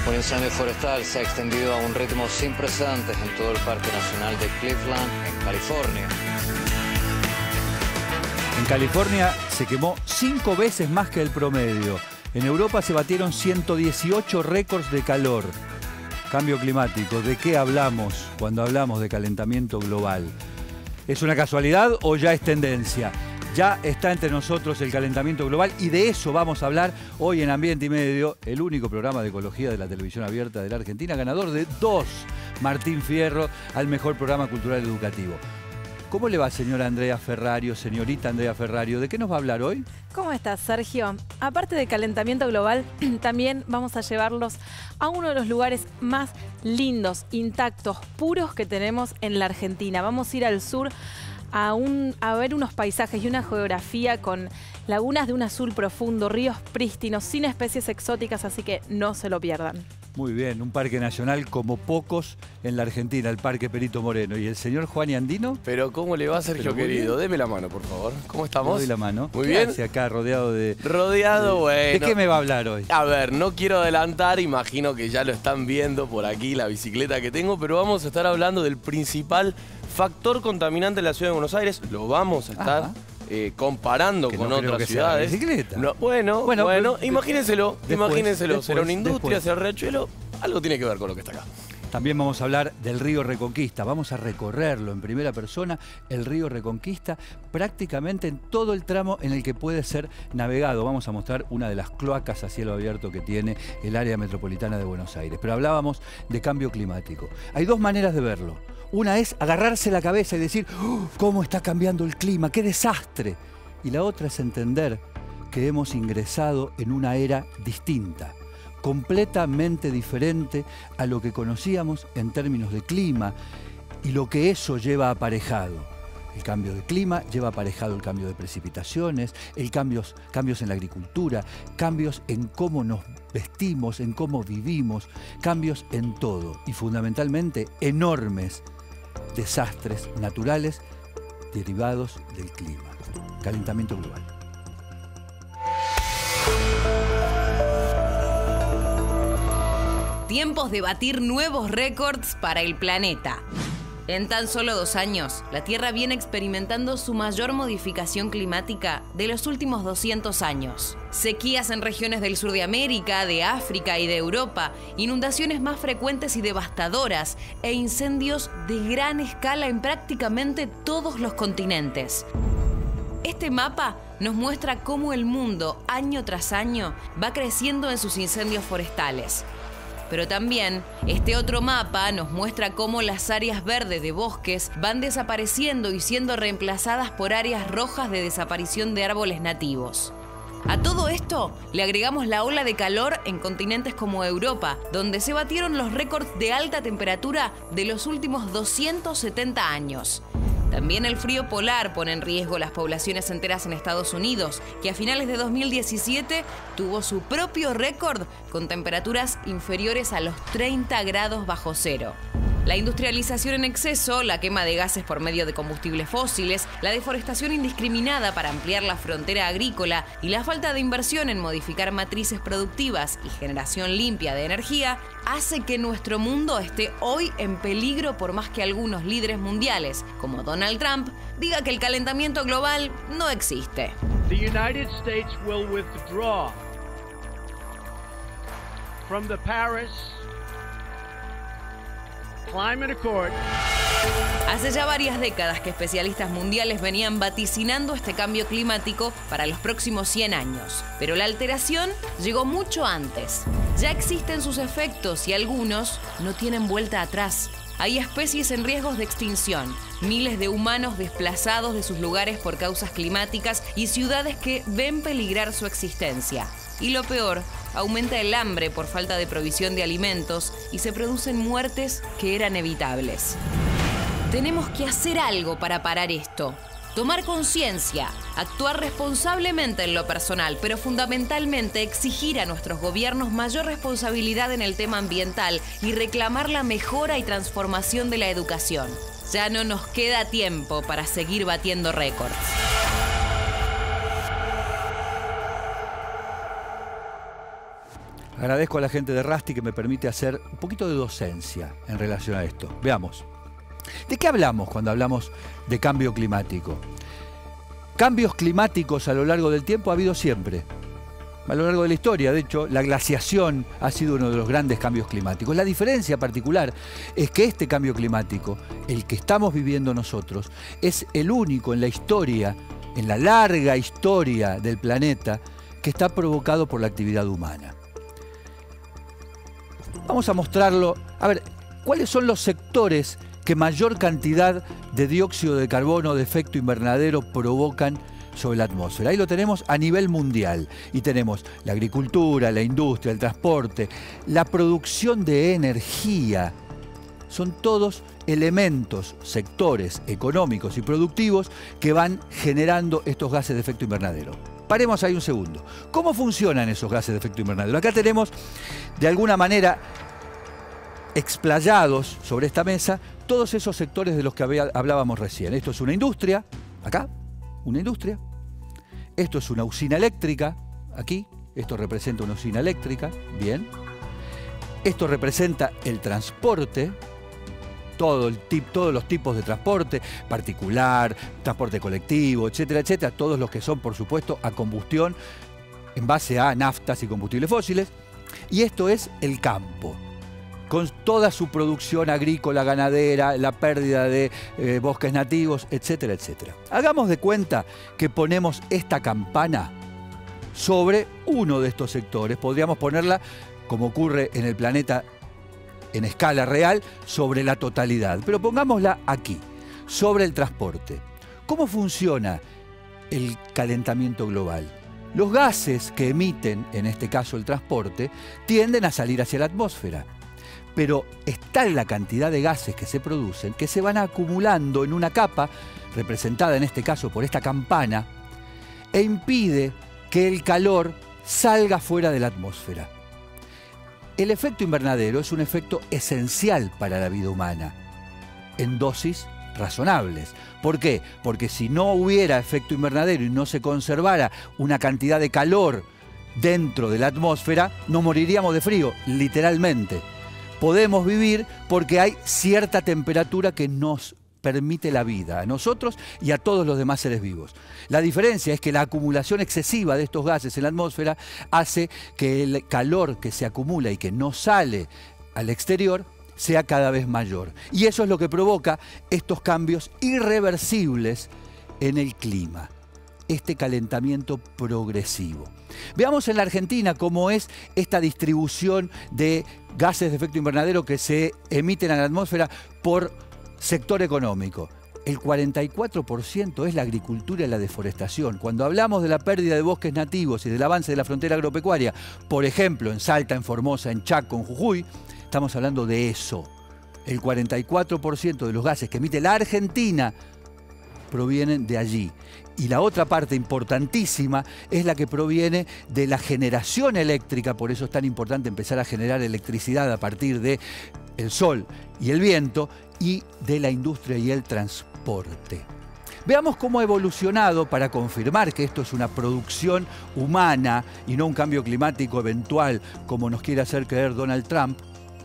Un incendio forestal se ha extendido a un ritmo sin precedentes en todo el Parque Nacional de Cleveland, en California. En California se quemó 5 veces más que el promedio. En Europa se batieron 118 récords de calor. Cambio climático, ¿de qué hablamos cuando hablamos de calentamiento global? ¿Es una casualidad o ya es tendencia? Ya está entre nosotros el calentamiento global y de eso vamos a hablar hoy en Ambiente y Medio, el único programa de ecología de la televisión abierta de la Argentina, ganador de 2 Martín Fierro al mejor programa cultural educativo. ¿Cómo le va, señora Andrea Ferrario, señorita Andrea Ferrario? ¿De qué nos va a hablar hoy? ¿Cómo estás, Sergio? Aparte de calentamiento global, también vamos a llevarlos a uno de los lugares más lindos, intactos, puros que tenemos en la Argentina. Vamos a ir al sur a ver unos paisajes y una geografía con lagunas de un azul profundo, ríos prístinos, sin especies exóticas, así que no se lo pierdan. Muy bien, un parque nacional como pocos en la Argentina, el Parque Perito Moreno. ¿Y el señor Juan y Andino? Pero ¿cómo le va, Sergio querido? Deme la mano, por favor. ¿Cómo estamos? Le doy la mano. Muy bien. Hacia acá, rodeado de... Bueno. ¿De qué me va a hablar hoy? A ver, no quiero adelantar, imagino que ya lo están viendo por aquí, la bicicleta que tengo, pero vamos a estar hablando del principal factor contaminante de la ciudad de Buenos Aires. Lo vamos a estar comparando que con no creo otras que sea la ciudades. bicicleta. No, bueno, imagínenselo, será un industria, después. será Riachuelo, algo tiene que ver con lo que está acá. También vamos a hablar del río Reconquista, vamos a recorrerlo en primera persona, el río Reconquista, prácticamente en todo el tramo en el que puede ser navegado. Vamos a mostrar una de las cloacas a cielo abierto que tiene el área metropolitana de Buenos Aires. Pero hablábamos de cambio climático. Hay 2 maneras de verlo. Una es agarrarse la cabeza y decir, ¿cómo está cambiando el clima? ¡Qué desastre! Y la otra es entender que hemos ingresado en una era distinta, completamente diferente a lo que conocíamos en términos de clima y lo que eso lleva aparejado. El cambio de clima lleva aparejado el cambio de precipitaciones, cambios en la agricultura, cambios en cómo nos vestimos, en cómo vivimos, cambios en todo y fundamentalmente enormes desastres naturales derivados del clima. Calentamiento global. Tiempos de batir nuevos récords para el planeta. En tan solo 2 años, la Tierra viene experimentando su mayor modificación climática de los últimos 200 años. Sequías en regiones del sur de América, de África y de Europa, inundaciones más frecuentes y devastadoras e incendios de gran escala en prácticamente todos los continentes. Este mapa nos muestra cómo el mundo, año tras año, va creciendo en sus incendios forestales. Pero también, este otro mapa nos muestra cómo las áreas verdes de bosques van desapareciendo y siendo reemplazadas por áreas rojas de desaparición de árboles nativos. A todo esto le agregamos la ola de calor en continentes como Europa, donde se batieron los récords de alta temperatura de los últimos 270 años. También el frío polar pone en riesgo las poblaciones enteras en Estados Unidos, que a finales de 2017 tuvo su propio récord con temperaturas inferiores a los 30 grados bajo cero. La industrialización en exceso, la quema de gases por medio de combustibles fósiles, la deforestación indiscriminada para ampliar la frontera agrícola y la falta de inversión en modificar matrices productivas y generación limpia de energía hace que nuestro mundo esté hoy en peligro por más que algunos líderes mundiales, como Donald Trump, diga que el calentamiento global no existe. The United States will withdraw from the Paris Climate Accord. Hace ya varias décadas que especialistas mundiales venían vaticinando este cambio climático para los próximos 100 años. Pero la alteración llegó mucho antes. Ya existen sus efectos y algunos no tienen vuelta atrás. Hay especies en riesgos de extinción, miles de humanos desplazados de sus lugares por causas climáticas y ciudades que ven peligrar su existencia. Y lo peor, aumenta el hambre por falta de provisión de alimentos y se producen muertes que eran evitables. Tenemos que hacer algo para parar esto. Tomar conciencia, actuar responsablemente en lo personal, pero fundamentalmente exigir a nuestros gobiernos mayor responsabilidad en el tema ambiental y reclamar la mejora y transformación de la educación. Ya no nos queda tiempo para seguir batiendo récords. Agradezco a la gente de Rusty que me permite hacer un poquito de docencia en relación a esto. Veamos. ¿De qué hablamos cuando hablamos de cambio climático? Cambios climáticos a lo largo del tiempo ha habido siempre. A lo largo de la historia, de hecho, la glaciación ha sido uno de los grandes cambios climáticos. La diferencia particular es que este cambio climático, el que estamos viviendo nosotros, es el único en la historia, en la larga historia del planeta, que está provocado por la actividad humana. Vamos a mostrarlo. A ver, ¿cuáles son los sectores que mayor cantidad de dióxido de carbono de efecto invernadero provocan sobre la atmósfera? Ahí lo tenemos a nivel mundial. Y tenemos la agricultura, la industria, el transporte, la producción de energía. Son todos elementos, sectores económicos y productivos que van generando estos gases de efecto invernadero. Paremos ahí un segundo. ¿Cómo funcionan esos gases de efecto invernadero? Acá tenemos, de alguna manera, explayados sobre esta mesa, todos esos sectores de los que hablábamos recién. Esto es una industria, acá, una industria. Esto es una usina eléctrica, aquí. Esto representa una usina eléctrica, bien. Esto representa el transporte, todos los tipos de transporte, particular, transporte colectivo, etcétera, etcétera. Todos los que son, por supuesto, a combustión en base a naftas y combustibles fósiles. Y esto es el campo, con toda su producción agrícola, ganadera, la pérdida de bosques nativos, etcétera, etcétera. Hagamos de cuenta que ponemos esta campana sobre uno de estos sectores. Podríamos ponerla, como ocurre en el planeta en escala real, sobre la totalidad. Pero pongámosla aquí, sobre el transporte. ¿Cómo funciona el calentamiento global? Los gases que emiten, en este caso el transporte, tienden a salir hacia la atmósfera. Pero está la cantidad de gases que se producen, que se van acumulando en una capa, representada en este caso por esta campana, e impide que el calor salga fuera de la atmósfera. El efecto invernadero es un efecto esencial para la vida humana, en dosis razonables. ¿Por qué? Porque si no hubiera efecto invernadero y no se conservara una cantidad de calor dentro de la atmósfera, nos moriríamos de frío, literalmente. Podemos vivir porque hay cierta temperatura que nos permite la vida, a nosotros y a todos los demás seres vivos. La diferencia es que la acumulación excesiva de estos gases en la atmósfera hace que el calor que se acumula y que no sale al exterior sea cada vez mayor. Y eso es lo que provoca estos cambios irreversibles en el clima, este calentamiento progresivo. Veamos en la Argentina cómo es esta distribución de gases de efecto invernadero que se emiten a la atmósfera por sector económico. El 44% es la agricultura y la deforestación. Cuando hablamos de la pérdida de bosques nativos y del avance de la frontera agropecuaria, por ejemplo, en Salta, en Formosa, en Chaco, en Jujuy, estamos hablando de eso. El 44% de los gases que emite la Argentina provienen de allí. Y la otra parte importantísima es la que proviene de la generación eléctrica, por eso es tan importante empezar a generar electricidad a partir del sol y el viento, y de la industria y el transporte. Veamos cómo ha evolucionado, para confirmar que esto es una producción humana y no un cambio climático eventual, como nos quiere hacer creer Donald Trump,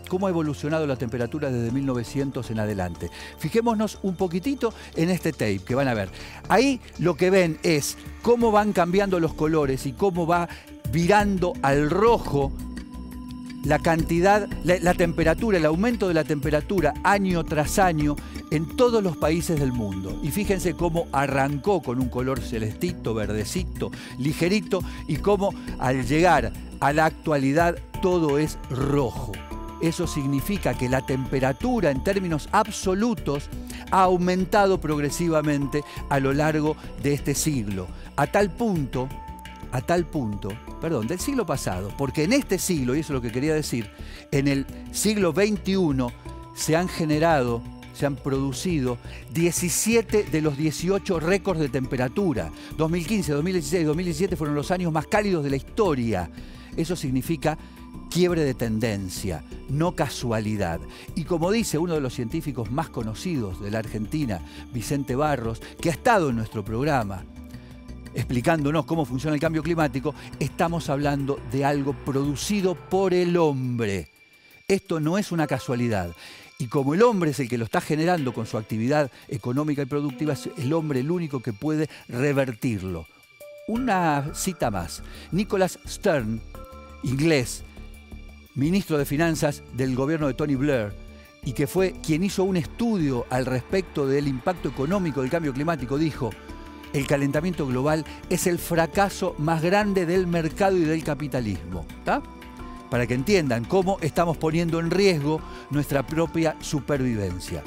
cómo ha evolucionado la temperatura desde 1900 en adelante. Fijémonos un poquitito en este tape que van a ver. Ahí lo que ven es cómo van cambiando los colores y cómo va virando al rojo la cantidad, la temperatura, el aumento de la temperatura año tras año en todos los países del mundo. Y fíjense cómo arrancó con un color celestito, verdecito, ligerito, y cómo al llegar a la actualidad todo es rojo. Eso significa que la temperatura en términos absolutos ha aumentado progresivamente a lo largo de este siglo, a tal punto, del siglo pasado, porque en este siglo, y eso es lo que quería decir, en el siglo XXI se han producido 17 de los 18 récords de temperatura. 2015, 2016 y 2017 fueron los años más cálidos de la historia. Eso significa quiebre de tendencia, no casualidad. Y como dice uno de los científicos más conocidos de la Argentina, Vicente Barros, que ha estado en nuestro programa, explicándonos cómo funciona el cambio climático, estamos hablando de algo producido por el hombre. Esto no es una casualidad. Y como el hombre es el que lo está generando con su actividad económica y productiva, es el hombre el único que puede revertirlo. Una cita más. Nicholas Stern, inglés, ministro de Finanzas del gobierno de Tony Blair, y que fue quien hizo un estudio al respecto del impacto económico del cambio climático, dijo: el calentamiento global es el fracaso más grande del mercado y del capitalismo. ¿Está? Para que entiendan cómo estamos poniendo en riesgo nuestra propia supervivencia.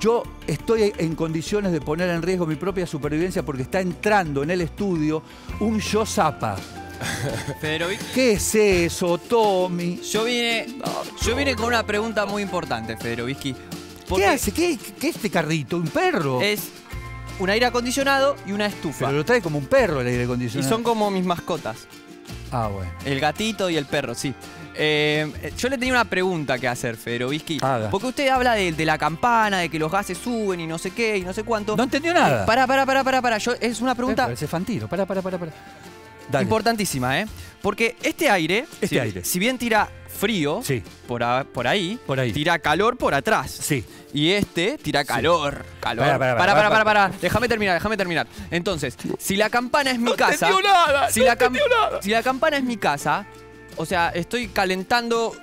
Yo estoy en condiciones de poner en riesgo mi propia supervivencia porque está entrando en el estudio un Yo Zapa. Federovich, ¿Qué es eso, Tommy? yo vine con una pregunta muy importante, Federovich. ¿Qué hace? ¿Qué es este carrito? ¿Un perro? Es un aire acondicionado y una estufa. Pero lo trae como un perro el aire Y acondicionado. son como mis mascotas. Ah, bueno. El gatito y el perro, sí. Yo le tenía una pregunta que hacer, Federovich. Haga. Porque usted habla de la campana, de que los gases suben y no sé qué y no sé cuánto. No entendió nada. Pará. Es una pregunta Parece Fantino. Pará. Dale. importantísima, ¿eh? Porque este aire, aire. si bien tira frío Sí. por ahí, tira calor por atrás. Sí. Y este tira calor. Pará. Déjame terminar. Entonces, si la campana es mi casa. entendió nada, Si la campana es mi casa, o sea, estoy calentando.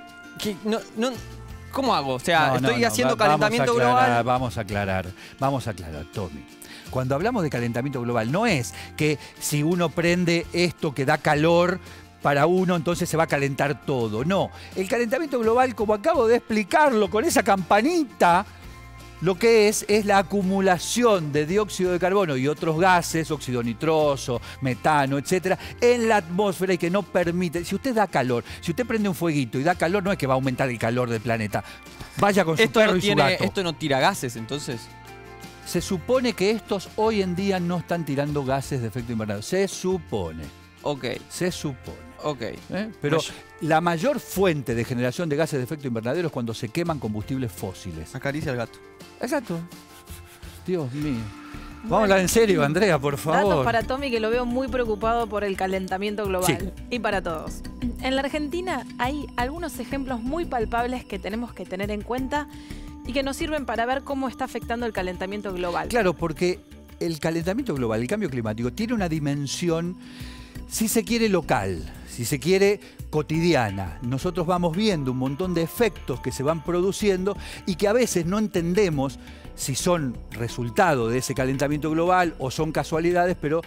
¿Cómo hago? O sea, estoy haciendo calentamiento global. Vamos a aclarar, Tommy. Cuando hablamos de calentamiento global, no es que si uno prende esto que da calor para uno, entonces se va a calentar todo. No, el calentamiento global, como acabo de explicarlo con esa campanita, lo que es la acumulación de dióxido de carbono y otros gases, óxido nitroso, metano, etcétera, en la atmósfera y que no permite. Si usted da calor, si usted prende un fueguito y da calor, no es que va a aumentar el calor del planeta. Vaya con su perro y su gato. Esto no tira gases, entonces. Se supone que estos hoy en día no están tirando gases de efecto invernadero. Se supone. Ok. Pero Pues- la mayor fuente de generación de gases de efecto invernadero es cuando se queman combustibles fósiles. Acaricia al gato. Exacto. Dios mío. Vamos a hablar en serio, Andrea, por favor. Datos para Tommy, que lo veo muy preocupado por el calentamiento global. Sí. Y para todos. En la Argentina hay algunos ejemplos muy palpables que tenemos que tener en cuenta y que nos sirven para ver cómo está afectando el calentamiento global. Claro, porque el calentamiento global, el cambio climático, tiene una dimensión, si se quiere, local, si se quiere, cotidiana. Nosotros vamos viendo un montón de efectos que se van produciendo y que a veces no entendemos si son resultado de ese calentamiento global o son casualidades, pero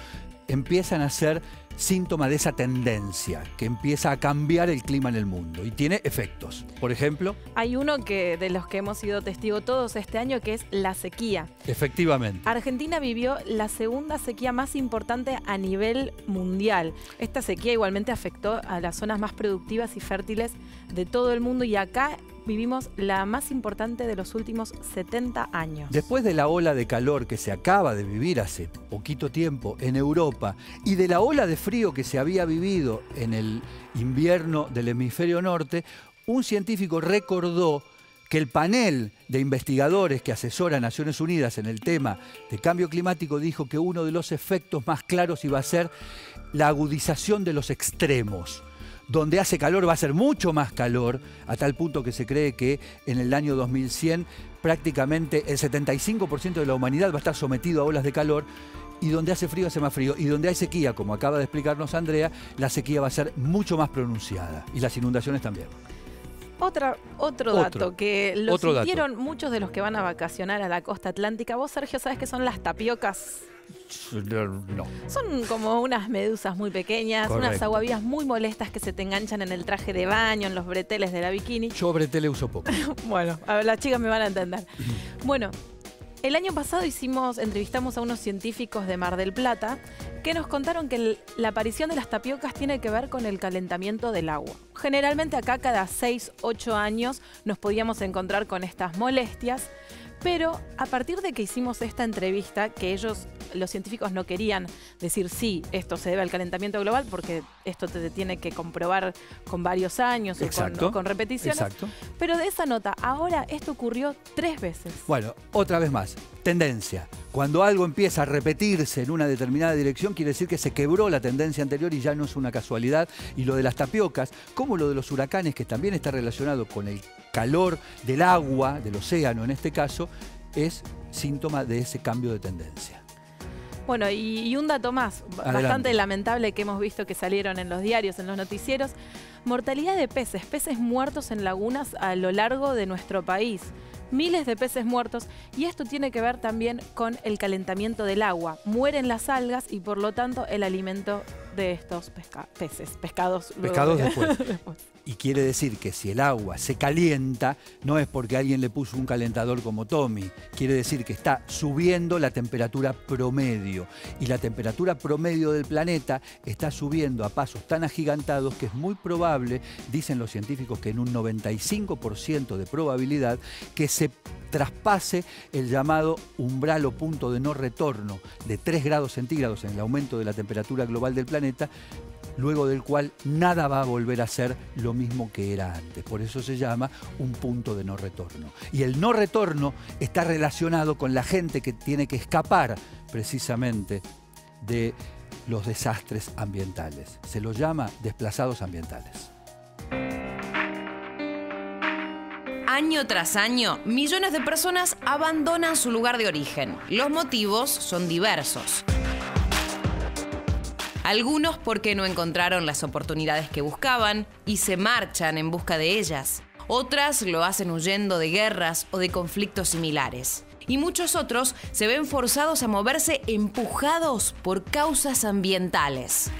empiezan a ser síntoma de esa tendencia que empieza a cambiar el clima en el mundo y tiene efectos. Por ejemplo, Hay uno de los que hemos sido testigos todos este año, que es la sequía. efectivamente. Argentina vivió la segunda sequía más importante a nivel mundial. Esta sequía igualmente afectó a las zonas más productivas y fértiles de todo el mundo y acá vivimos la más importante de los últimos 70 años. Después de la ola de calor que se acaba de vivir hace poquito tiempo en Europa y de la ola de frío que se había vivido en el invierno del hemisferio norte, un científico recordó que el panel de investigadores que asesora a Naciones Unidas en el tema de cambio climático dijo que uno de los efectos más claros iba a ser la agudización de los extremos. Donde hace calor va a ser mucho más calor, a tal punto que se cree que en el año 2100 prácticamente el 75% de la humanidad va a estar sometido a olas de calor, y donde hace frío hace más frío, y donde hay sequía, como acaba de explicarnos Andrea, la sequía va a ser mucho más pronunciada, y las inundaciones también. Otro dato que lo Otro dato. sintieron muchos de los que van a vacacionar a la costa atlántica. Vos, Sergio, ¿sabés qué son las tapiocas? No. Son como unas medusas muy pequeñas, unas Correcto. aguavías muy molestas que se te enganchan en el traje de baño, en los breteles de la bikini. Yo bretele uso poco. Bueno, a ver, las chicas me van a entender. Bueno, el año pasado entrevistamos a unos científicos de Mar del Plata que nos contaron que la aparición de las tapiocas tiene que ver con el calentamiento del agua. Generalmente acá cada 6, 8 años nos podíamos encontrar con estas molestias, Pero a partir de que hicimos esta entrevista, que los científicos no querían decir sí, esto se debe al calentamiento global, porque esto te tiene que comprobar con varios años o con repeticiones. Exacto. Pero de esa nota, ahora esto ocurrió 3 veces. Bueno, otra vez más, tendencia. Cuando algo empieza a repetirse en una determinada dirección, quiere decir que se quebró la tendencia anterior y ya no es una casualidad. Y lo de las tapiocas, como lo de los huracanes, que también está relacionado con el calor del agua, del océano en este caso, es síntoma de ese cambio de tendencia. Bueno, y un dato más, Adelante. Bastante lamentable que hemos visto que salieron en los diarios, en los noticieros. Mortalidad de peces muertos en lagunas a lo largo de nuestro país. Miles de peces muertos, y esto tiene que ver también con el calentamiento del agua. Mueren las algas y por lo tanto el alimento de estos pescados. Pescados después. Y quiere decir que si el agua se calienta, no es porque alguien le puso un calentador como Tommy. Quiere decir que está subiendo la temperatura promedio. Y la temperatura promedio del planeta está subiendo a pasos tan agigantados que es muy probable, dicen los científicos, que en un 95% de probabilidad que se traspase el llamado umbral o punto de no retorno de 3 grados centígrados en el aumento de la temperatura global del planeta, luego del cual nada va a volver a ser lo mismo que era antes. Por eso se llama un punto de no retorno. Y el no retorno está relacionado con la gente que tiene que escapar precisamente de los desastres ambientales. Se los llama desplazados ambientales. Año tras año, millones de personas abandonan su lugar de origen. Los motivos son diversos. Algunos porque no encontraron las oportunidades que buscaban y se marchan en busca de ellas. Otras lo hacen huyendo de guerras o de conflictos similares. Y muchos otros se ven forzados a moverse empujados por causas ambientales.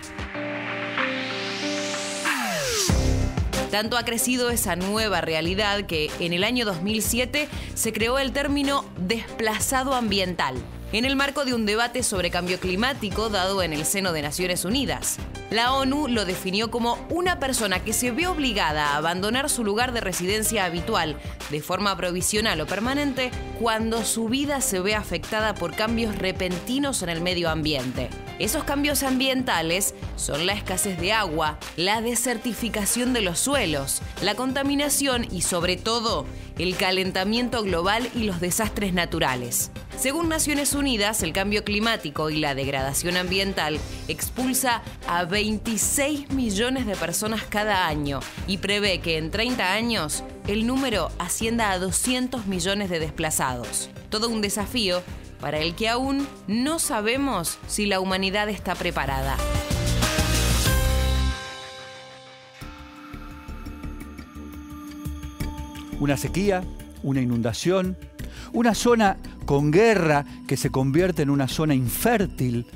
Tanto ha crecido esa nueva realidad que en el año 2007 se creó el término desplazado ambiental, en el marco de un debate sobre cambio climático dado en el seno de Naciones Unidas. La ONU lo definió como una persona que se ve obligada a abandonar su lugar de residencia habitual de forma provisional o permanente cuando su vida se ve afectada por cambios repentinos en el medio ambiente. Esos cambios ambientales son la escasez de agua, la desertificación de los suelos, la contaminación y, sobre todo, el calentamiento global y los desastres naturales. Según Naciones Unidas, el cambio climático y la degradación ambiental expulsa a 26 millones de personas cada año y prevé que en 30 años el número ascienda a 200 millones de desplazados. Todo un desafío para el que aún no sabemos si la humanidad está preparada. Una sequía, una inundación, una zona con guerra que se convierte en una zona infértil.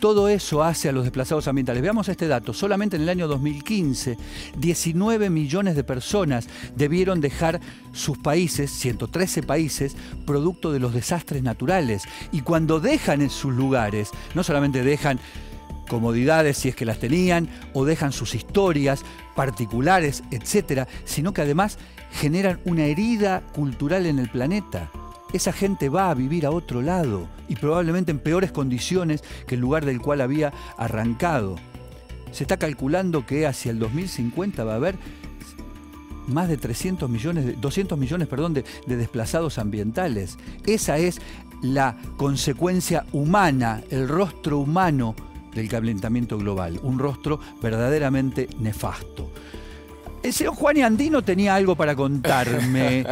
Todo eso hace a los desplazados ambientales. Veamos este dato. Solamente en el año 2015, 19 millones de personas debieron dejar sus países, 113 países, producto de los desastres naturales. Y cuando dejan en sus lugares, no solamente dejan comodidades si es que las tenían, o dejan sus historias particulares, etcétera, sino que además generan una herida cultural en el planeta. Esa gente va a vivir a otro lado y probablemente en peores condiciones que el lugar del cual había arrancado. Se está calculando que hacia el 2050 va a haber más de 200 millones de desplazados ambientales. Esa es la consecuencia humana, el rostro humano del calentamiento global, un rostro verdaderamente nefasto. El señor Juan Andino tenía algo para contarme.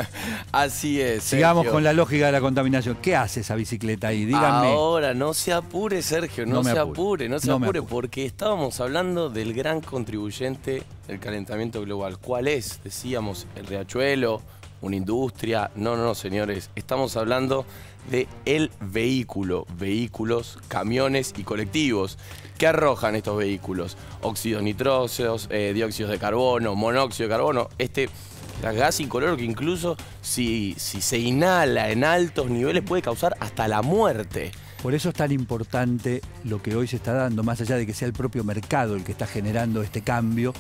Así es. Sigamos Sergio. con la lógica de la contaminación. ¿Qué hace esa bicicleta ahí? Díganme. Ahora, no se apure, Sergio, no se apure, porque estábamos hablando del gran contribuyente del calentamiento global. ¿Cuál es? Decíamos, el riachuelo, una industria. No, señores, estamos hablando de el vehículo, vehículos, camiones y colectivos. ¿Qué arrojan estos vehículos? Óxidos nitrosos, dióxidos de carbono, monóxido de carbono, gas incoloro que incluso si se inhala en altos niveles puede causar hasta la muerte. Por eso es tan importante lo que hoy se está dando, más allá de que sea el propio mercado el que está generando este cambio,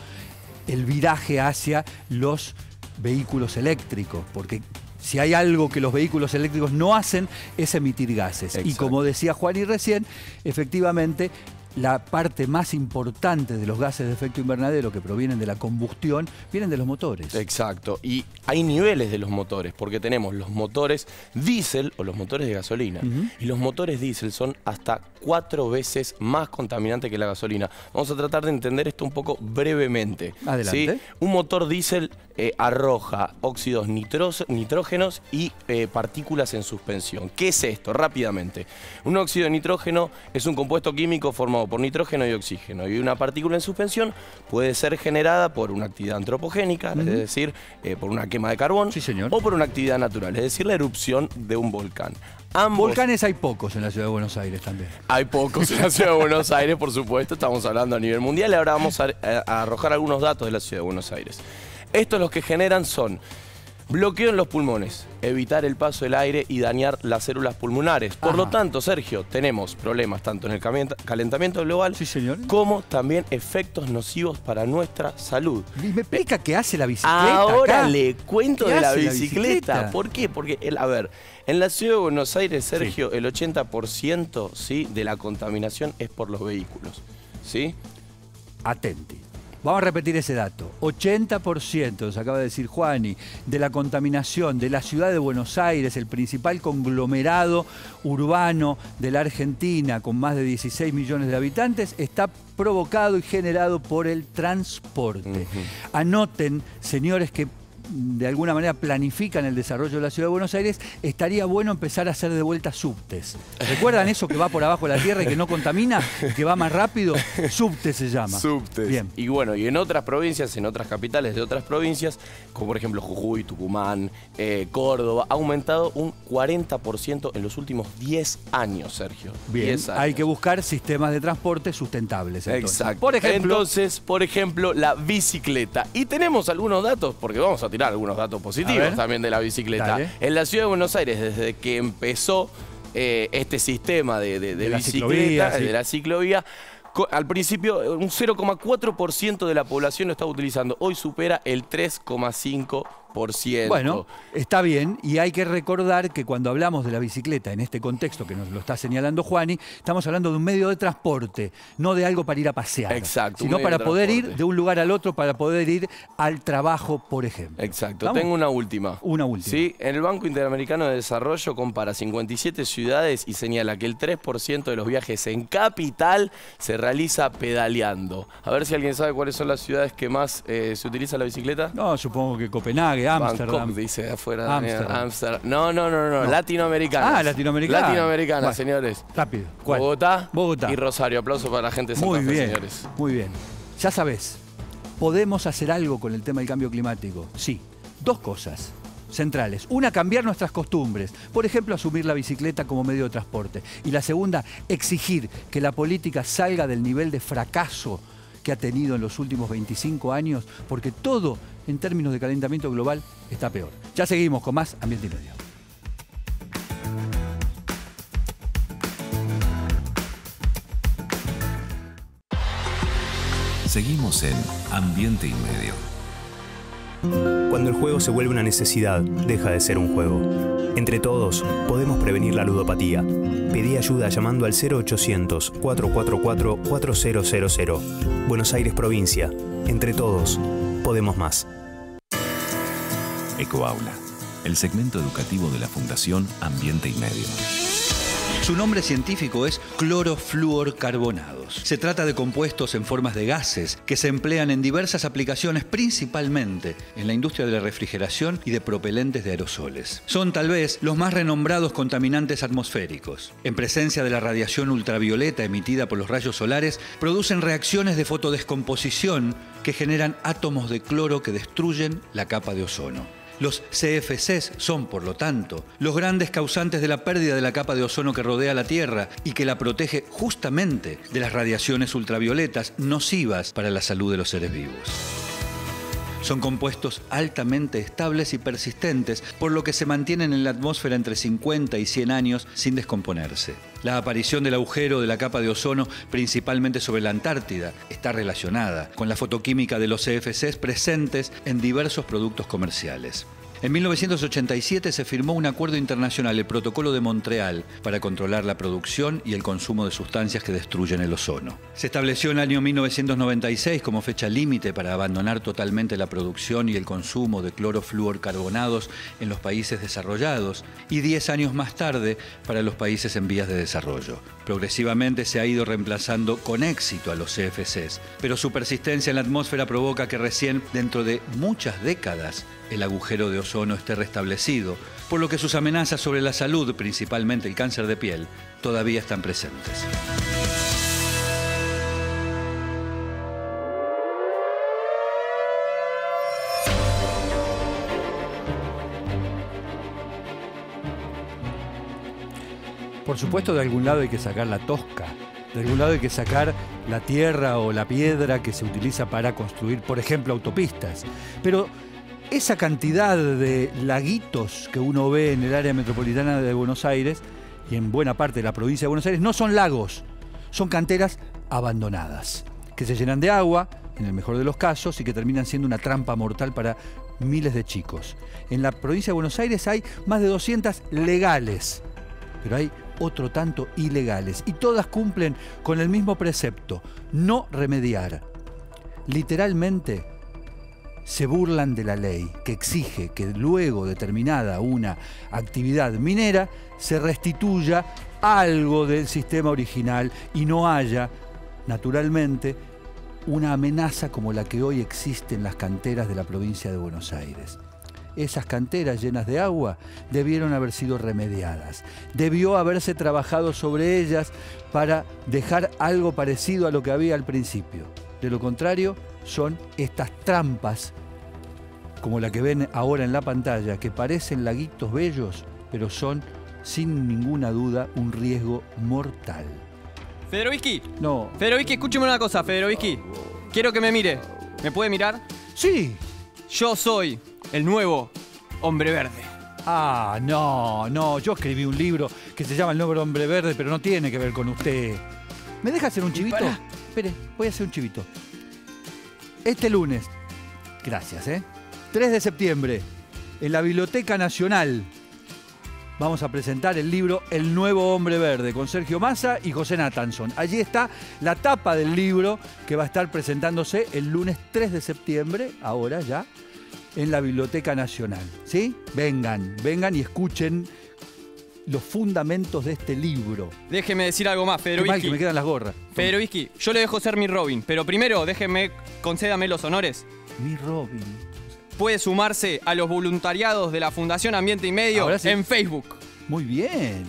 el viraje hacia los vehículos eléctricos, porque si hay algo que los vehículos eléctricos no hacen, es emitir gases. Exacto. Y como decía Juani recién, efectivamente, la parte más importante de los gases de efecto invernadero que provienen de la combustión vienen de los motores. Exacto. Y hay niveles de los motores, porque tenemos los motores diésel o los motores de gasolina. Y los motores diésel son hasta 4 veces más contaminantes que la gasolina. Vamos a tratar de entender esto un poco brevemente. Adelante. ¿Sí? Un motor diésel arroja óxidos nitrógenos y partículas en suspensión. ¿Qué es esto? Rápidamente. Un óxido de nitrógeno es un compuesto químico formado por nitrógeno y oxígeno. Y una partícula en suspensión puede ser generada por una actividad antropogénica, es decir, por una quema de carbón, sí, señor, o por una actividad natural, es decir, la erupción de un volcán. Volcanes hay pocos en la ciudad de Buenos Aires también. Hay pocos en la ciudad de Buenos Aires, por supuesto. Estamos hablando a nivel mundial y ahora vamos a arrojar algunos datos de la ciudad de Buenos Aires. Estos los que generan son bloqueo en los pulmones, evitar el paso del aire y dañar las células pulmonares. Por lo tanto, Sergio, tenemos problemas tanto en el calentamiento global, sí, señor, como también efectos nocivos para nuestra salud. ¿Y me explica qué hace la bicicleta Ahora acá? le cuento de la bicicleta. ¿Bicicleta? ¿Por qué? Porque, a ver, en la ciudad de Buenos Aires, Sergio, sí, el 80% ¿sí? de la contaminación es por los vehículos. ¿Sí? Atenti. Vamos a repetir ese dato. 80%, nos acaba de decir Juani, de la contaminación de la ciudad de Buenos Aires, el principal conglomerado urbano de la Argentina, con más de 16 millones de habitantes, está provocado y generado por el transporte. Anoten, señores que de alguna manera planifican el desarrollo de la ciudad de Buenos Aires, estaría bueno empezar a hacer de vuelta subtes. ¿Recuerdan eso que va por abajo de la tierra y que no contamina, que va más rápido? Subte se llama. Subtes. Bien. Y bueno, y en otras provincias, en otras capitales de otras provincias, como por ejemplo Jujuy, Tucumán, Córdoba, ha aumentado un 40% en los últimos 10 años, Sergio. Bien, 10 años. hay que buscar sistemas de transporte sustentables. Entonces. Exacto. Por ejemplo, la bicicleta. Y tenemos algunos datos, porque vamos a tirar algunos datos positivos también de la bicicleta. Dale. En la ciudad de Buenos Aires, desde que empezó este sistema de la bicicleta, ciclovía, sí, de la ciclovía, al principio un 0,4% de la población lo estaba utilizando. Hoy supera el 3,5%. Bueno, está bien, y hay que recordar que cuando hablamos de la bicicleta en este contexto que nos lo está señalando Juani, estamos hablando de un medio de transporte, no de algo para ir a pasear. Exacto. Sino para poder ir de un lugar al otro, para poder ir al trabajo, por ejemplo. Exacto. ¿Vamos? Tengo una última. Una última. Sí, en el Banco Interamericano de Desarrollo compara 57 ciudades y señala que el 3% de los viajes en capital se realiza pedaleando. A ver si alguien sabe cuáles son las ciudades que más se utiliza la bicicleta. No, supongo que Copenhague, Ámsterdam. Bangkok, dice afuera. Ámsterdam. No. Latinoamericanas. Latinoamericana. Latinoamericanas, Bueno, señores. Rápido. ¿Cuál? Bogotá y Rosario. Aplauso para la gente de Santa Fe, señores. Muy bien. Ya sabés, ¿podemos hacer algo con el tema del cambio climático? Sí. Dos cosas centrales. Una, cambiar nuestras costumbres. Por ejemplo, asumir la bicicleta como medio de transporte. Y la segunda, exigir que la política salga del nivel de fracaso que ha tenido en los últimos 25 años, porque todo, en términos de calentamiento global, está peor. Ya seguimos con más Ambiente y Medio. Seguimos en Ambiente y Medio. Cuando el juego se vuelve una necesidad, deja de ser un juego. Entre todos, podemos prevenir la ludopatía. Pedí ayuda llamando al 0800-444-4000. Buenos Aires, provincia. Entre todos, podemos más. Ecoaula, el segmento educativo de la Fundación Ambiente y Medio. Su nombre científico es clorofluorcarbonados. Se trata de compuestos en formas de gases que se emplean en diversas aplicaciones, principalmente en la industria de la refrigeración y de propelentes de aerosoles. Son tal vez los más renombrados contaminantes atmosféricos. En presencia de la radiación ultravioleta emitida por los rayos solares, producen reacciones de fotodescomposición que generan átomos de cloro que destruyen la capa de ozono. Los CFCs son, por lo tanto, los grandes causantes de la pérdida de la capa de ozono que rodea la Tierra y que la protege justamente de las radiaciones ultravioletas nocivas para la salud de los seres vivos. Son compuestos altamente estables y persistentes, por lo que se mantienen en la atmósfera entre 50 y 100 años sin descomponerse. La aparición del agujero de la capa de ozono, principalmente sobre la Antártida, está relacionada con la fotoquímica de los CFCs presentes en diversos productos comerciales. En 1987 se firmó un acuerdo internacional, el Protocolo de Montreal, para controlar la producción y el consumo de sustancias que destruyen el ozono. Se estableció en el año 1996 como fecha límite para abandonar totalmente la producción y el consumo de clorofluorcarbonados en los países desarrollados y 10 años más tarde para los países en vías de desarrollo. Progresivamente se ha ido reemplazando con éxito a los CFCs, pero su persistencia en la atmósfera provoca que recién dentro de muchas décadas el agujero de ozono esté restablecido, por lo que sus amenazas sobre la salud, principalmente el cáncer de piel, todavía están presentes. Por supuesto, de algún lado hay que sacar la tosca, de algún lado hay que sacar la tierra o la piedra que se utiliza para construir, por ejemplo, autopistas. Pero esa cantidad de laguitos que uno ve en el área metropolitana de Buenos Aires y en buena parte de la provincia de Buenos Aires no son lagos, son canteras abandonadas, que se llenan de agua, en el mejor de los casos, y que terminan siendo una trampa mortal para miles de chicos. En la provincia de Buenos Aires hay más de 200 legales, pero hay otro tanto ilegales, y todas cumplen con el mismo precepto: no remediar. Literalmente se burlan de la ley que exige que luego de terminada una actividad minera se restituya algo del sistema original y no haya, naturalmente, una amenaza como la que hoy existe en las canteras de la provincia de Buenos Aires. Esas canteras llenas de agua debieron haber sido remediadas. Debió haberse trabajado sobre ellas para dejar algo parecido a lo que había al principio. De lo contrario, son estas trampas, como la que ven ahora en la pantalla, que parecen laguitos bellos, pero son, sin ninguna duda, un riesgo mortal. Federovisky. No. Federovisky, escúcheme una cosa, Federovisky. Quiero que me mire. ¿Me puede mirar? Sí. Yo soy el nuevo Hombre Verde. Ah, no, yo escribí un libro que se llama El nuevo Hombre Verde, pero no tiene que ver con usted. ¿Me deja hacer un chivito? Espere, voy a hacer un chivito. Este lunes, gracias, 3 de septiembre, en la Biblioteca Nacional, vamos a presentar el libro El nuevo Hombre Verde, con Sergio Massa y José Nathanson. Allí está la tapa del libro que va a estar presentándose el lunes 3 de septiembre, ahora ya, en la Biblioteca Nacional. ¿Sí? Vengan y escuchen los fundamentos de este libro. Déjeme decir algo más, Federovisky. Qué mal que me quedan las gorras. Federovisky, yo le dejo ser mi Robin, pero primero concédame los honores. Mi Robin. Puede sumarse a los voluntariados de la Fundación Ambiente y Medio sí, en Facebook. Muy bien.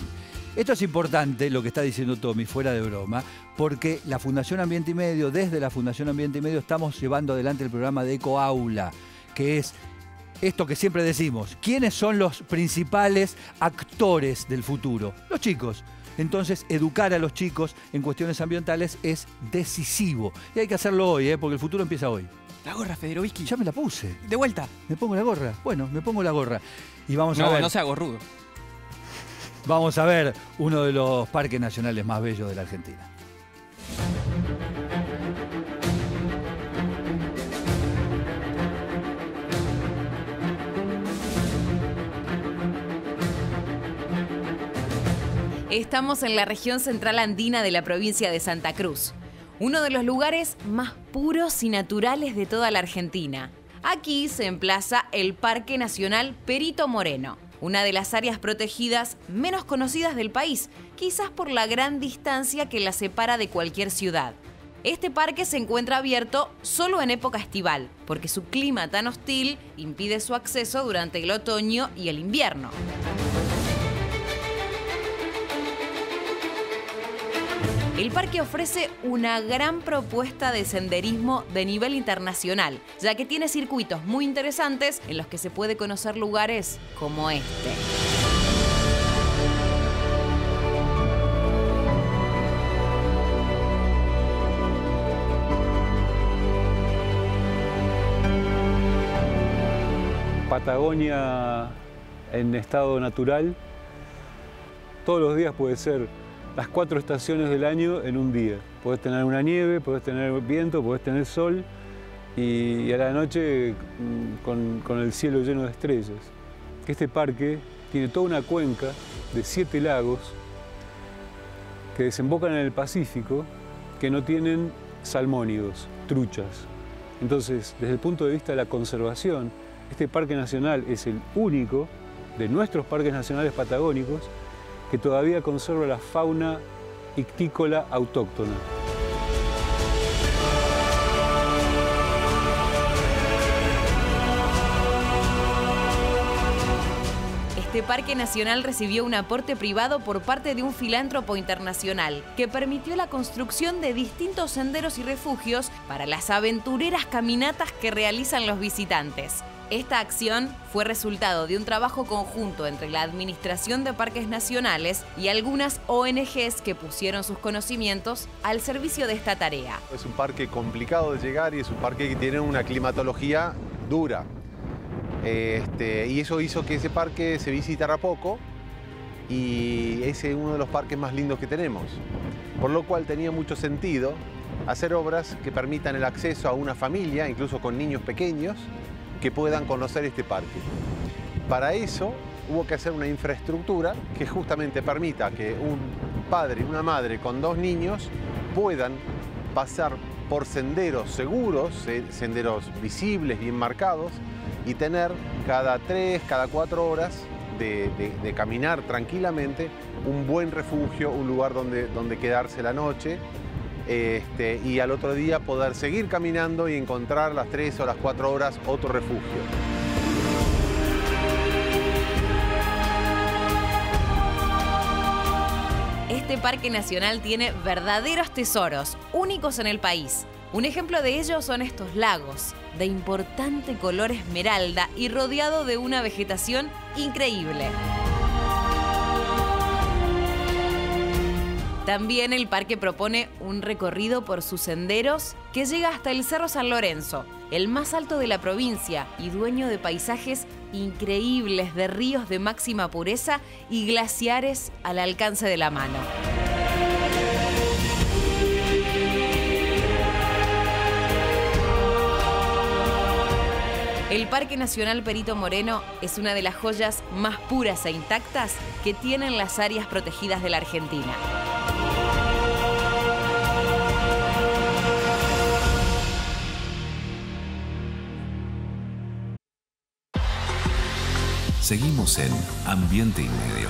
Esto es importante, lo que está diciendo Tommy, fuera de broma, porque la Fundación Ambiente y Medio, desde la Fundación Ambiente y Medio, estamos llevando adelante el programa de Ecoaula, que es esto que siempre decimos: ¿quiénes son los principales actores del futuro? Los chicos. Entonces, educar a los chicos en cuestiones ambientales es decisivo. Y hay que hacerlo hoy, porque el futuro empieza hoy. La gorra, Federovisky. Ya me la puse. De vuelta. ¿Me pongo la gorra? Bueno, me pongo la gorra. Y vamos a ver. No sea gorrudo. Vamos a ver uno de los parques nacionales más bellos de la Argentina. Estamos en la región central andina de la provincia de Santa Cruz, uno de los lugares más puros y naturales de toda la Argentina. Aquí se emplaza el Parque Nacional Perito Moreno, una de las áreas protegidas menos conocidas del país, quizás por la gran distancia que la separa de cualquier ciudad. Este parque se encuentra abierto solo en época estival, porque su clima tan hostil impide su acceso durante el otoño y el invierno. El parque ofrece una gran propuesta de senderismo de nivel internacional, ya que tiene circuitos muy interesantes en los que se puede conocer lugares como este. Patagonia en estado natural. Todos los días puede ser las 4 estaciones del año en un día. Podés tener una nieve, podés tener viento, podés tener sol y a la noche con el cielo lleno de estrellas. que este parque tiene toda una cuenca de 7 lagos que desembocan en el Pacífico que no tienen salmónidos, truchas. Entonces, desde el punto de vista de la conservación, este parque nacional es el único de nuestros parques nacionales patagónicos que todavía conserva la fauna ictícola autóctona. Este parque nacional recibió un aporte privado por parte de un filántropo internacional que permitió la construcción de distintos senderos y refugios para las aventureras caminatas que realizan los visitantes. Esta acción fue resultado de un trabajo conjunto entre la Administración de Parques Nacionales y algunas ONGs que pusieron sus conocimientos al servicio de esta tarea. Es un parque complicado de llegar y es un parque que tiene una climatología dura. Y eso hizo que ese parque se visitara poco y ese es uno de los parques más lindos que tenemos. Por lo cual tenía mucho sentido hacer obras que permitan el acceso a una familia, incluso con niños pequeños, que puedan conocer este parque. Para eso hubo que hacer una infraestructura que justamente permita que un padre y una madre con 2 niños puedan pasar por senderos seguros, senderos visibles, bien marcados, y tener cada 3, cada 4 horas de caminar tranquilamente un buen refugio, un lugar donde quedarse la noche, y al otro día poder seguir caminando y encontrar a las 3 o las 4 horas otro refugio. Este parque nacional tiene verdaderos tesoros, únicos en el país. Un ejemplo de ello son estos lagos, de importante color esmeralda y rodeado de una vegetación increíble. También el parque propone un recorrido por sus senderos que llega hasta el Cerro San Lorenzo, el más alto de la provincia y dueño de paisajes increíbles de ríos de máxima pureza y glaciares al alcance de la mano. El Parque Nacional Perito Moreno es una de las joyas más puras e intactas que tienen las áreas protegidas de la Argentina. Seguimos en Ambiente y Medio.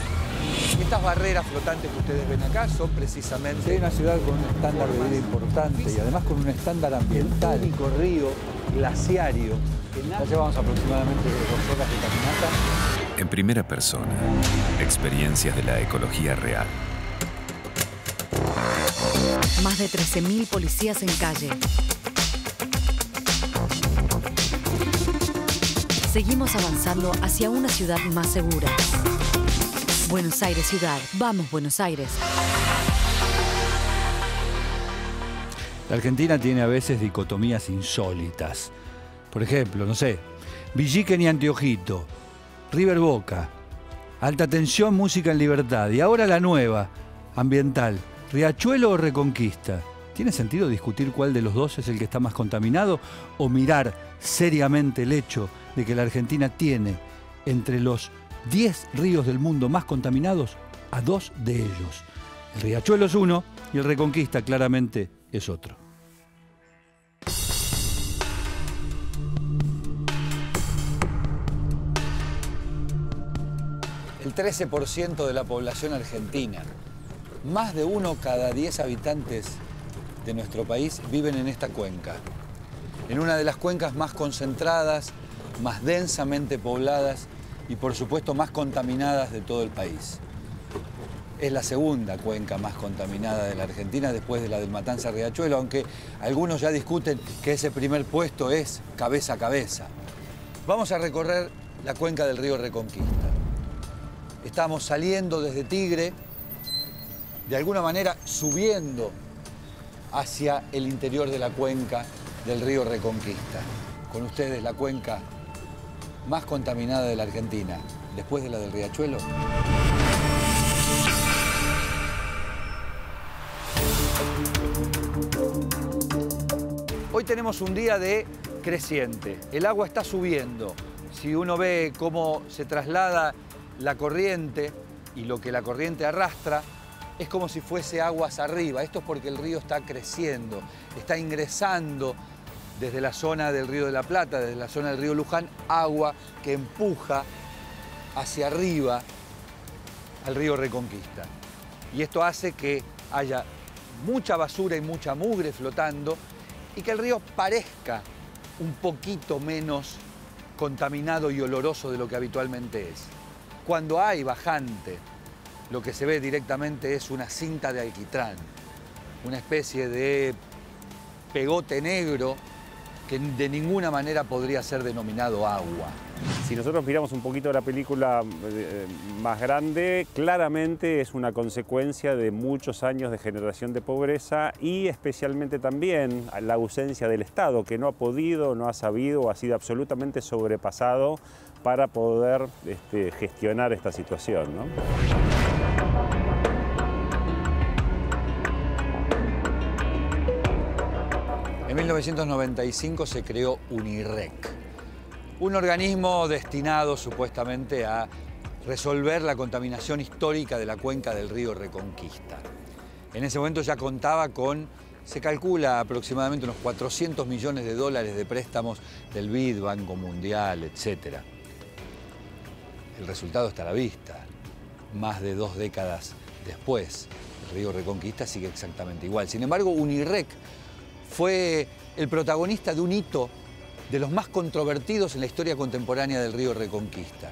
Estas barreras flotantes que ustedes ven acá son precisamente una ciudad con un estándar de vida importante y además con un estándar ambiental. El único río glaciario. Ya llevamos aproximadamente 2 horas de caminata. En primera persona, experiencias de la ecología real. Más de 13.000 policías en calle. Seguimos avanzando hacia una ciudad más segura. Buenos Aires ciudad. Vamos, Buenos Aires. La Argentina tiene a veces dicotomías insólitas. Por ejemplo, no sé, Villiquen y Anteojito, River Boca, Alta Tensión, Música en Libertad. Y ahora la nueva, ambiental, Riachuelo o Reconquista. ¿Tiene sentido discutir cuál de los dos es el que está más contaminado o mirar seriamente el hecho de que la Argentina tiene entre los 10 ríos del mundo más contaminados a 2 de ellos? El Riachuelo es uno y el Reconquista claramente es otro. El 13% de la población argentina, más de 1 cada 10 habitantes de nuestro país viven en esta cuenca. En una de las cuencas más concentradas, más densamente pobladas y por supuesto más contaminadas de todo el país. Es la segunda cuenca más contaminada de la Argentina después de la del Matanza-Riachuelo, aunque algunos ya discuten que ese primer puesto es cabeza a cabeza. Vamos a recorrer la cuenca del río Reconquista. Estamos saliendo desde Tigre, de alguna manera subiendo hacia el interior de la cuenca del río Reconquista. Con ustedes la cuenca más contaminada de la Argentina, después de la del Riachuelo. Hoy tenemos un día de creciente. El agua está subiendo. si uno ve cómo se traslada la corriente y lo que la corriente arrastra, es como si fuese aguas arriba. Esto es porque el río está creciendo, está ingresando desde la zona del Río de la Plata, desde la zona del río Luján, agua que empuja hacia arriba al río Reconquista. Y esto hace que haya mucha basura y mucha mugre flotando y que el río parezca un poquito menos contaminado y oloroso de lo que habitualmente es. Cuando hay bajante, lo que se ve directamente es una cinta de alquitrán, una especie de pegote negro que de ninguna manera podría ser denominado agua. Si nosotros miramos un poquito la película más grande, claramente es una consecuencia de muchos años de generación de pobreza y especialmente también la ausencia del Estado, que no ha podido, no ha sabido, ha sido absolutamente sobrepasado para poder gestionar esta situación, ¿no? En 1995 se creó UNIREC, un organismo destinado supuestamente a resolver la contaminación histórica de la cuenca del río Reconquista. En ese momento ya contaba con, se calcula aproximadamente unos 400 millones de dólares de préstamos del BID, Banco Mundial, etc. El resultado está a la vista. Más de 2 décadas después, el río Reconquista sigue exactamente igual. Sin embargo, UNIREC fue el protagonista de un hito de los más controvertidos en la historia contemporánea del río Reconquista.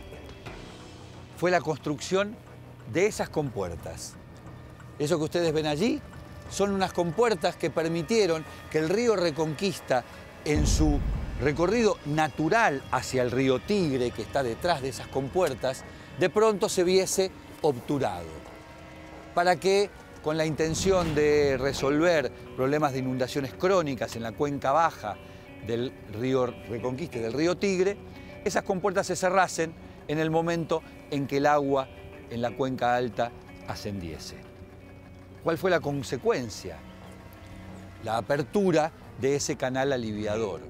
Fue la construcción de esas compuertas. Eso que ustedes ven allí son unas compuertas que permitieron que el río Reconquista, en su recorrido natural hacia el río Tigre, que está detrás de esas compuertas, de pronto se viese obturado. Para que, con la intención de resolver problemas de inundaciones crónicas en la cuenca baja del río Reconquista y del río Tigre, esas compuertas se cerrasen en el momento en que el agua en la cuenca alta ascendiese. ¿Cuál fue la consecuencia? La apertura de ese canal aliviador.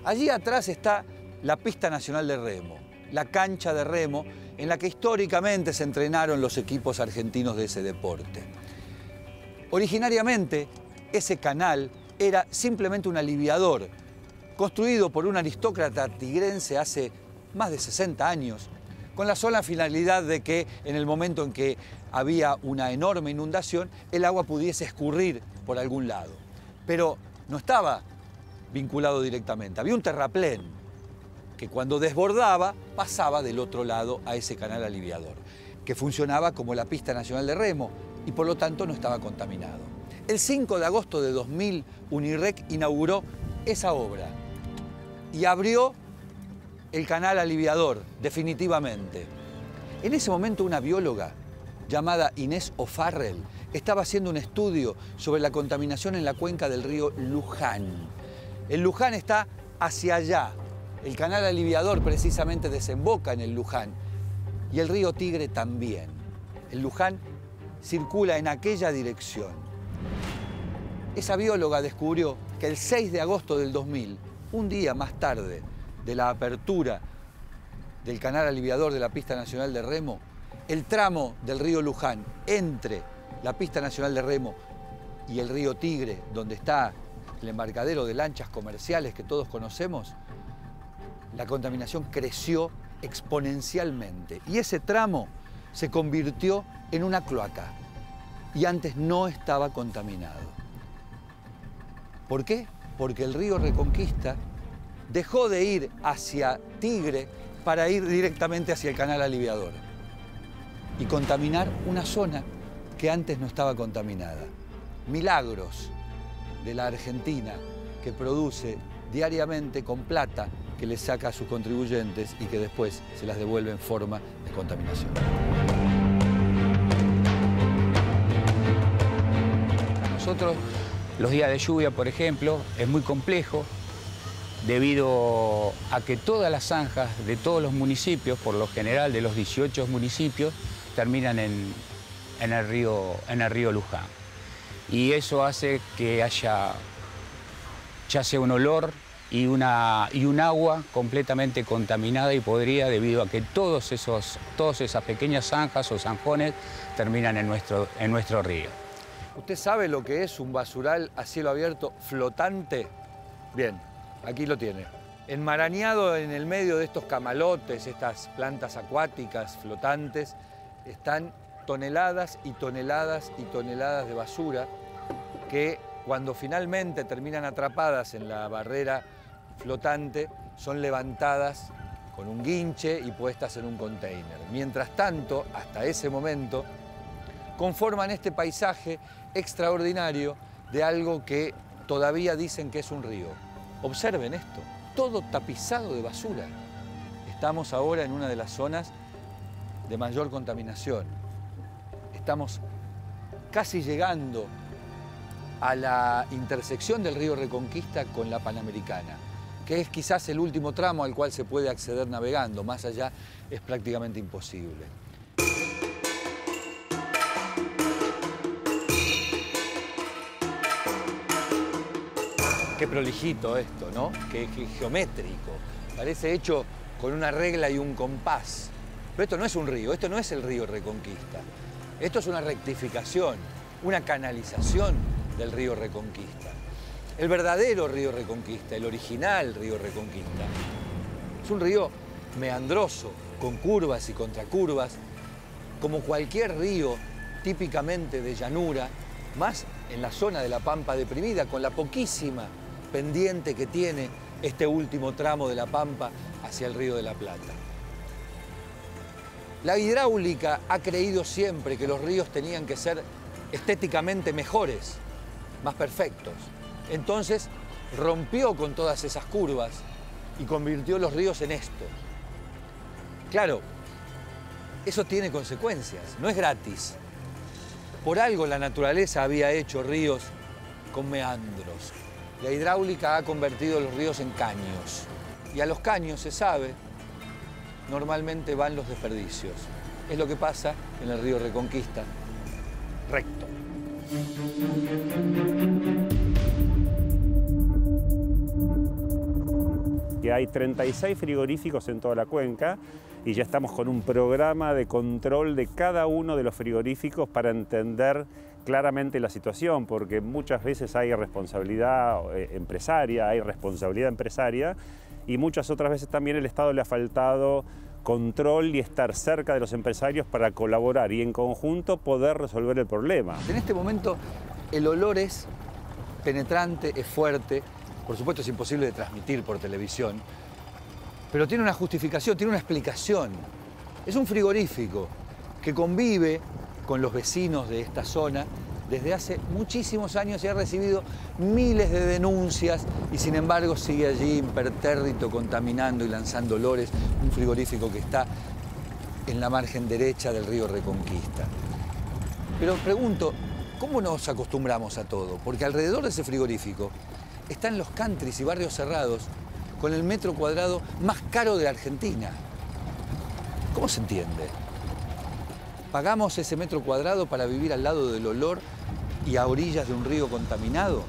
Allí atrás está la pista nacional de remo, la cancha de remo en la que históricamente se entrenaron los equipos argentinos de ese deporte. Originariamente, ese canal era simplemente un aliviador, construido por un aristócrata tigrense hace más de 60 años, con la sola finalidad de que en el momento en que había una enorme inundación, el agua pudiese escurrir por algún lado. Pero no estaba vinculado directamente, había un terraplén que cuando desbordaba pasaba del otro lado a ese canal aliviador, que funcionaba como la pista nacional de remo, y por lo tanto no estaba contaminado. El 5 de agosto de 2000, UNIREC inauguró esa obra y abrió el canal aliviador, definitivamente. En ese momento una bióloga llamada Inés O'Farrell estaba haciendo un estudio sobre la contaminación en la cuenca del río Luján. El Luján está hacia allá. El canal aliviador precisamente desemboca en el Luján y el río Tigre también. El Luján circula en aquella dirección. Esa bióloga descubrió que el 6 de agosto del 2000, un día más tarde de la apertura del canal aliviador de la pista nacional de remo, el tramo del río Luján entre la pista nacional de remo y el río Tigre, donde está el embarcadero de lanchas comerciales que todos conocemos, la contaminación creció exponencialmente y ese tramo se convirtió en una cloaca y antes no estaba contaminado. ¿Por qué? Porque el río Reconquista dejó de ir hacia Tigre para ir directamente hacia el canal aliviador y contaminar una zona que antes no estaba contaminada. Milagros de la Argentina que produce diariamente con plata que le saca a sus contribuyentes y que después se las devuelve en forma de contaminación. Nosotros, los días de lluvia, por ejemplo, es muy complejo debido a que todas las zanjas de todos los municipios, por lo general de los 18 municipios, terminan en el río Luján. Y eso hace que haya ya sea un olor y un agua completamente contaminada y podrida debido a que todas esas pequeñas zanjas o zanjones terminan en nuestro río. ¿Usted sabe lo que es un basural a cielo abierto flotante? Bien, aquí lo tiene. Enmarañado en el medio de estos camalotes, estas plantas acuáticas flotantes, están toneladas y toneladas y toneladas de basura que cuando finalmente terminan atrapadas en la barrera flotante son levantadas con un guinche y puestas en un container. Mientras tanto, hasta ese momento, conforman este paisaje extraordinario de algo que todavía dicen que es un río. Observen esto, todo tapizado de basura. Estamos ahora en una de las zonas de mayor contaminación. Estamos casi llegando a la intersección del río Reconquista con la Panamericana, que es quizás el último tramo al cual se puede acceder navegando. Más allá es prácticamente imposible. Qué prolijito esto, ¿no? Qué geométrico. Parece hecho con una regla y un compás. Pero esto no es un río, esto no es el río Reconquista. Esto es una rectificación, una canalización del río Reconquista. El verdadero río Reconquista, el original río Reconquista. Es un río meandroso, con curvas y contracurvas, como cualquier río típicamente de llanura, más en la zona de la Pampa deprimida, con la poquísima pendiente que tiene este último tramo de la Pampa hacia el Río de la Plata. La hidráulica ha creído siempre que los ríos tenían que ser estéticamente mejores, más perfectos. Entonces rompió con todas esas curvas y convirtió los ríos en esto. Claro, eso tiene consecuencias, no es gratis. Por algo la naturaleza había hecho ríos con meandros. La hidráulica ha convertido los ríos en caños. Y a los caños, se sabe, normalmente van los desperdicios. Es lo que pasa en el río Reconquista, recto. Que hay 36 frigoríficos en toda la cuenca y ya estamos con un programa de control de cada uno de los frigoríficos para entender claramente la situación, porque muchas veces hay responsabilidad empresaria, y muchas otras veces también el Estado le ha faltado control y estar cerca de los empresarios para colaborar y en conjunto poder resolver el problema. En este momento el olor es penetrante, es fuerte, por supuesto es imposible de transmitir por televisión, pero tiene una justificación, tiene una explicación. Es un frigorífico que convive con los vecinos de esta zona desde hace muchísimos años y ha recibido miles de denuncias y sin embargo sigue allí impertérrito contaminando y lanzando olores, un frigorífico que está en la margen derecha del río Reconquista. Pero pregunto, ¿cómo nos acostumbramos a todo? Porque alrededor de ese frigorífico están los countries y barrios cerrados con el metro cuadrado más caro de la Argentina. ¿Cómo se entiende? ¿Pagamos ese metro cuadrado para vivir al lado del olor y a orillas de un río contaminado?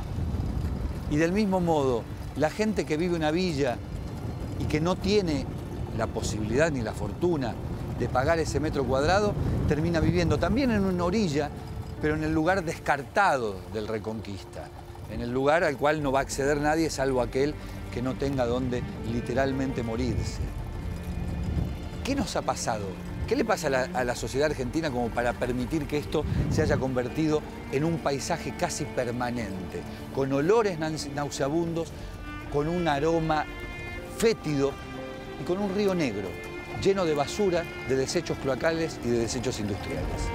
Y del mismo modo, la gente que vive en una villa y que no tiene la posibilidad ni la fortuna de pagar ese metro cuadrado, termina viviendo también en una orilla, pero en el lugar descartado del Reconquista, en el lugar al cual no va a acceder nadie salvo aquel que no tenga donde literalmente morirse. ¿Qué nos ha pasado? ¿Qué le pasa a la sociedad argentina como para permitir que esto se haya convertido en un paisaje casi permanente, con olores nauseabundos, con un aroma fétido y con un río negro, lleno de basura, de desechos cloacales y de desechos industriales?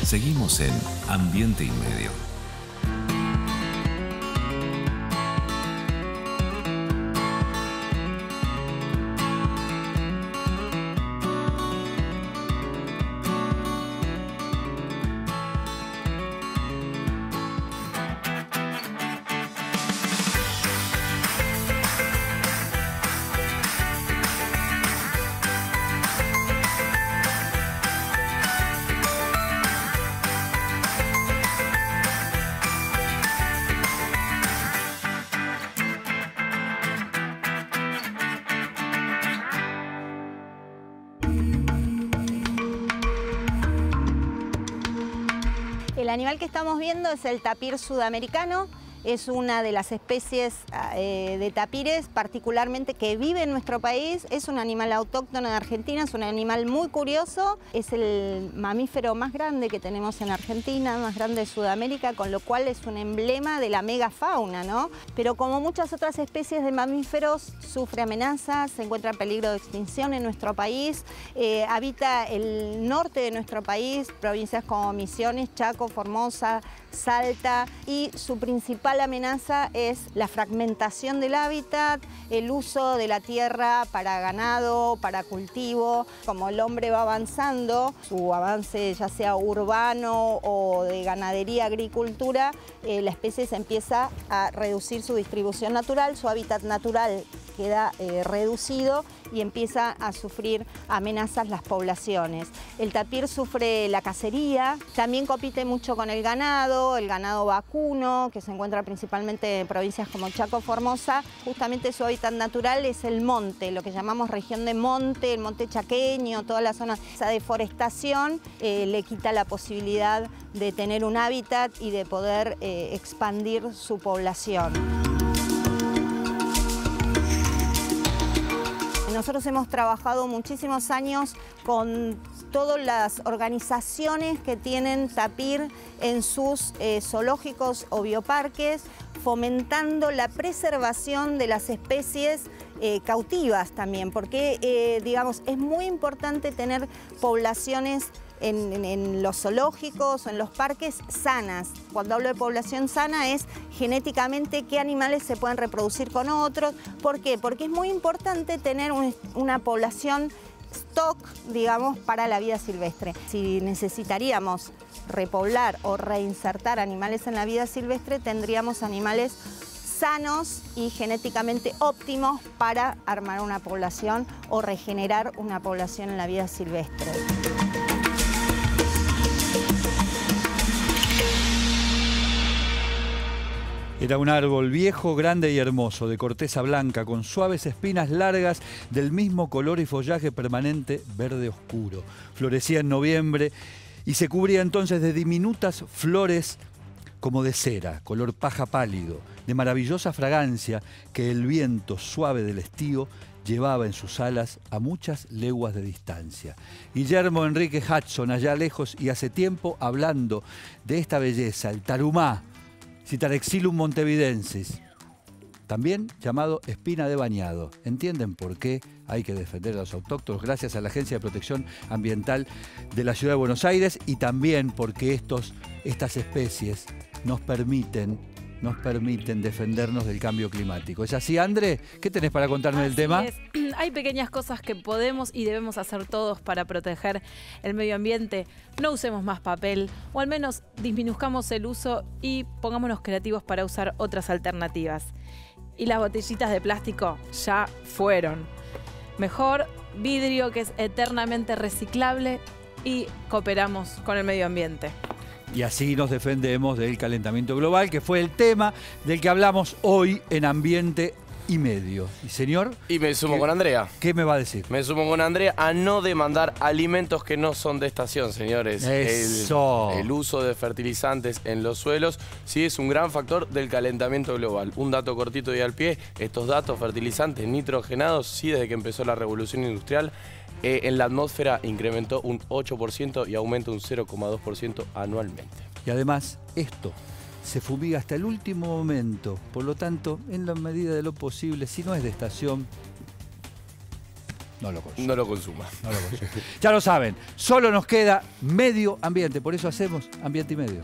Seguimos en Ambiente y Medio. animal que estamos viendo es el tapir sudamericano. Es una de las especies de tapires particularmente que vive en nuestro país. Es un animal autóctono de Argentina, es un animal muy curioso. Es el mamífero más grande que tenemos en Argentina, más grande de Sudamérica, con lo cual es un emblema de la megafauna, ¿no? Pero como muchas otras especies de mamíferos, sufre amenazas, se encuentra en peligro de extinción en nuestro país. Habita el norte de nuestro país, provincias como Misiones, Chaco, Formosa, Salta, y su principal amenaza es la fragmentación del hábitat, el uso de la tierra para ganado, para cultivo. Como el hombre va avanzando, su avance ya sea urbano o de ganadería, agricultura, la especie se empieza a reducir su distribución natural, su hábitat natural queda reducido y empieza a sufrir amenazas las poblaciones. El tapir sufre la cacería, también compite mucho con el ganado vacuno, que se encuentra principalmente en provincias como Chaco, Formosa. Justamente su hábitat natural es el monte, lo que llamamos región de monte, el monte chaqueño, toda la zona. Esa deforestación le quita la posibilidad de tener un hábitat y de poder expandir su población. Nosotros hemos trabajado muchísimos años con todas las organizaciones que tienen tapir en sus zoológicos o bioparques, fomentando la preservación de las especies cautivas también, porque digamos, es muy importante tener poblaciones en los zoológicos o en los parques sanas. Cuando hablo de población sana es genéticamente qué animales se pueden reproducir con otros. ¿Por qué? Porque es muy importante tener una población stock, digamos, para la vida silvestre. Si necesitaríamos repoblar o reinsertar animales en la vida silvestre, tendríamos animales sanos y genéticamente óptimos para armar una población o regenerar una población en la vida silvestre. Era un árbol viejo, grande y hermoso, de corteza blanca, con suaves espinas largas del mismo color y follaje permanente verde oscuro. Florecía en noviembre y se cubría entonces de diminutas flores como de cera, color paja pálido, de maravillosa fragancia que el viento suave del estío llevaba en sus alas a muchas leguas de distancia. Guillermo Enrique Hudson, allá lejos y hace tiempo, hablando de esta belleza, el tarumá, Citarexilum montevidensis, también llamado espina de bañado. ¿Entienden por qué hay que defender a los autóctonos? Gracias a la Agencia de Protección Ambiental de la Ciudad de Buenos Aires, y también porque estas especies nos permiten defendernos del cambio climático. ¿Es así, André? ¿Qué tenés para contarme del tema? Hay pequeñas cosas que podemos y debemos hacer todos para proteger el medio ambiente. No usemos más papel, o al menos disminuzcamos el uso y pongámonos creativos para usar otras alternativas. Y las botellitas de plástico ya fueron. Mejor vidrio, que es eternamente reciclable, y cooperamos con el medio ambiente. Y así nos defendemos del calentamiento global, que fue el tema del que hablamos hoy en Ambiente y Medio. Y señor... Y me sumo con Andrea. ¿Qué me va a decir? Me sumo con Andrea a no demandar alimentos que no son de estación, señores. Eso. El uso de fertilizantes en los suelos sí es un gran factor del calentamiento global. Un dato cortito y al pie: estos datos fertilizantes nitrogenados, sí, desde que empezó la revolución industrial, en la atmósfera incrementó un 8% y aumenta un 0,2% anualmente. Y además, esto se fumiga hasta el último momento. Por lo tanto, en la medida de lo posible, si no es de estación, no lo consuma. No lo consuma. No lo consuma. Ya lo saben, solo nos queda medio ambiente. Por eso hacemos Ambiente y Medio.